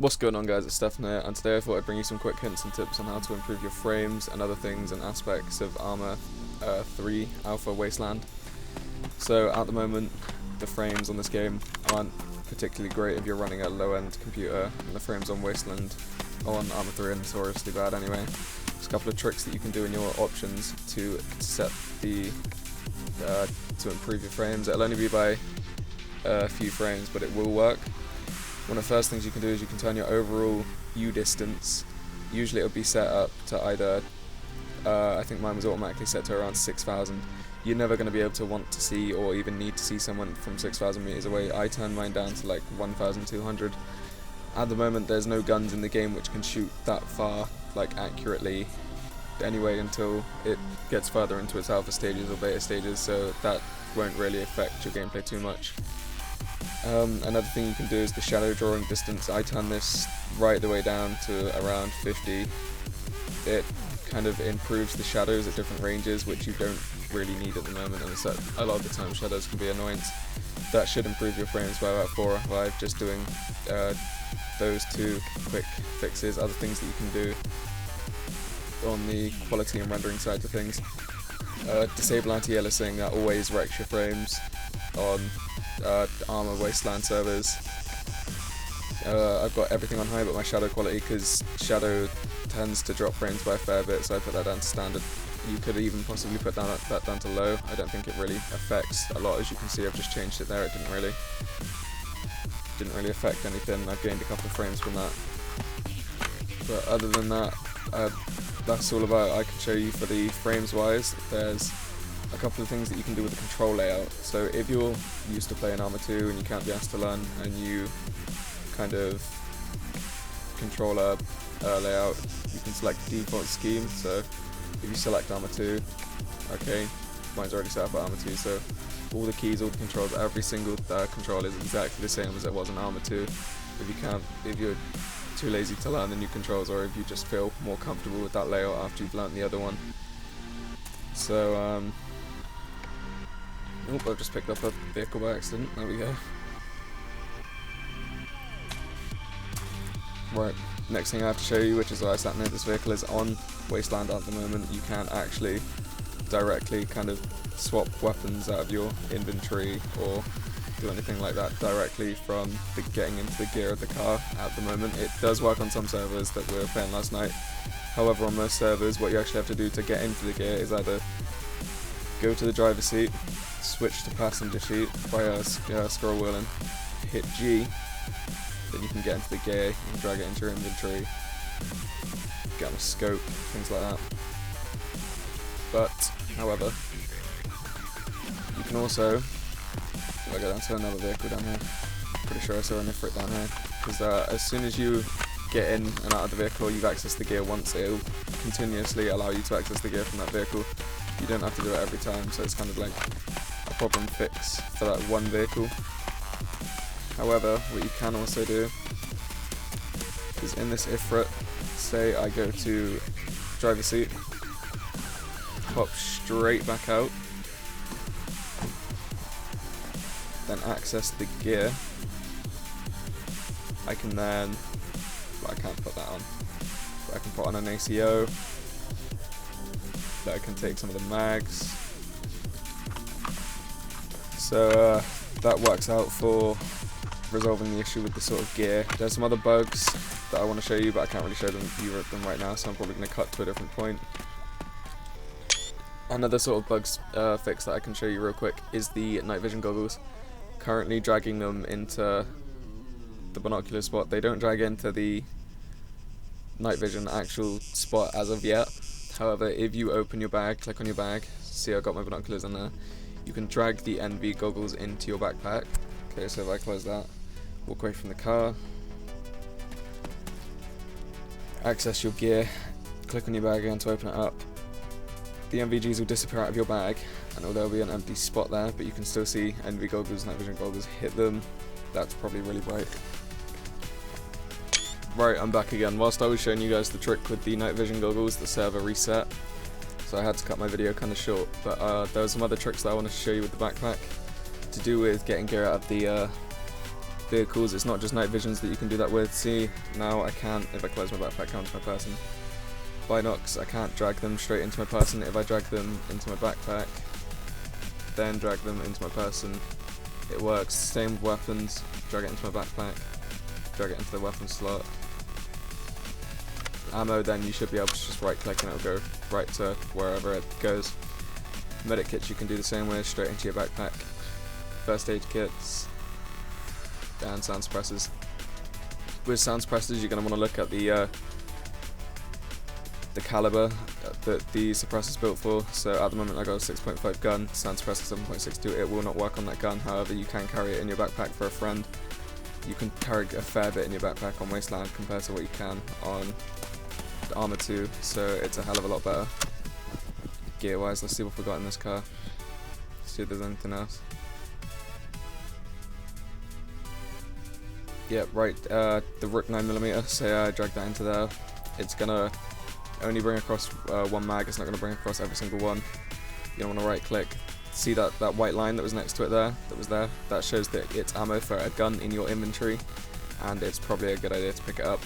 What's going on, guys? It's Stefan here, and today I thought I'd bring you some quick hints and tips on how to improve your frames and other things and aspects of Arma 3 Alpha Wasteland. So at the moment the frames on this game aren't particularly great if you're running a low-end computer, and the frames on Wasteland on Arma 3 are notoriously bad anyway. There's a couple of tricks that you can do in your options to set the to improve your frames. It'll only be by a few frames, but it will work. One of the first things you can do is you can turn your overall U distance. Usually it'll be set up to either, I think mine was automatically set to around 6,000. You're never going to be able to want to see or even need to see someone from 6,000 meters away. I turned mine down to like 1,200. At the moment there's no guns in the game which can shoot that far, like accurately, anyway, until it gets further into its alpha stages or beta stages, so that won't really affect your gameplay too much. Another thing you can do is the shadow drawing distance. I turn this right the way down to around 50. It kind of improves the shadows at different ranges, which you don't really need at the moment, and a lot of the time shadows can be annoying. That should improve your frames by about 4 or 5, just doing those two quick fixes. Other things that you can do on the quality and rendering side of things. Disable anti-aliasing, that always wrecks your frames on Arma Wasteland servers. I've got everything on high but my shadow quality, because shadow tends to drop frames by a fair bit, so I put that down to standard. You could even possibly put that down to low. I don't think it really affects a lot. As you can see, I've just changed it there. It didn't really affect anything. I've gained a couple of frames from that. But other than that, that's all about. I can show you for the frames wise. There's a couple of things that you can do with the control layout. So if you're used to playing Arma 2 and you can't be asked to learn, and you kind of controller layout, you can select default scheme. So if you select Arma 2, okay, mine's already set up at Arma 2, so all the keys, all the controls, every single control is exactly the same as it was in Arma 2. If you're too lazy to learn the new controls, or if you just feel more comfortable with that layout after you've learnt the other one. So I've just picked up a vehicle by accident. There we go. Right, next thing I have to show you, which is why I sat near this vehicle, is on Wasteland at the moment you can't actually directly kind of swap weapons out of your inventory or do anything like that directly from getting into the gear of the car at the moment. It does work on some servers that we were playing last night. However, on most servers, what you actually have to do to get into the gear is either go to the driver's seat, switch to passenger seat by scroll wheeling, hit G, then you can get into the gear and drag it into your inventory, get on a scope, things like that. But, however, you can also, if I go down to another vehicle down here, pretty sure I saw an Ifrit down here, because as soon as you get in and out of the vehicle, you've accessed the gear once, it'll continuously allow you to access the gear from that vehicle. You don't have to do it every time, so it's kind of like a problem fix for that one vehicle. However, what you can also do is in this Ifrit, say I go to driver's seat, pop straight back out, then access the gear. I can then, well, I can't put that on, but I can put on an ACO, that I can take some of the mags. So that works out for resolving the issue with the sort of gear. There's some other bugs that I want to show you, but I can't really show them right now, so I'm probably going to cut to a different point. Another sort of bugs fix that I can show you real quick is the night vision goggles. Currently dragging them into the binocular spot. They don't drag into the night vision actual spot as of yet. However, if you open your bag, click on your bag, see I've got my binoculars in there, you can drag the NV goggles into your backpack. Okay, so if I close that, walk away from the car, access your gear, click on your bag again to open it up, the NVGs will disappear out of your bag, and there'll be an empty spot there, but you can still see NV goggles, night vision goggles, hit them. That's probably really bright. Right, I'm back again. Whilst I was showing you guys the trick with the night vision goggles, the server reset, so I had to cut my video kind of short, but there were some other tricks that I wanted to show you with the backpack to do with getting gear out of the vehicles, it's not just night visions that you can do that with. See, now I can't, if I close my backpack, count to my person. Binocs, I can't drag them straight into my person. If I drag them into my backpack, then drag them into my person, it works. Same with weapons, drag it into my backpack, drag it into the weapon slot. Ammo, then you should be able to just right click and it'll go right to wherever it goes. Medic kits you can do the same way, straight into your backpack. First aid kits, and sound suppressors. With sound suppressors, you're going to want to look at the caliber that the suppressor's built for. So at the moment I got a 6.5 gun, sound suppressor 7.62. It will not work on that gun, however you can carry it in your backpack for a friend. You can carry a fair bit in your backpack on Wasteland compared to what you can on the Arma 2, so it's a hell of a lot better gear wise. Let's see what we got in this car, see if there's anything else. Yep, right, the Rook 9mm, say I drag that into there, it's gonna only bring across one mag, it's not gonna bring across every single one. You're gonna wanna right click, see that white line that was next to it there, that shows that it's ammo for a gun in your inventory, and it's probably a good idea to pick it up.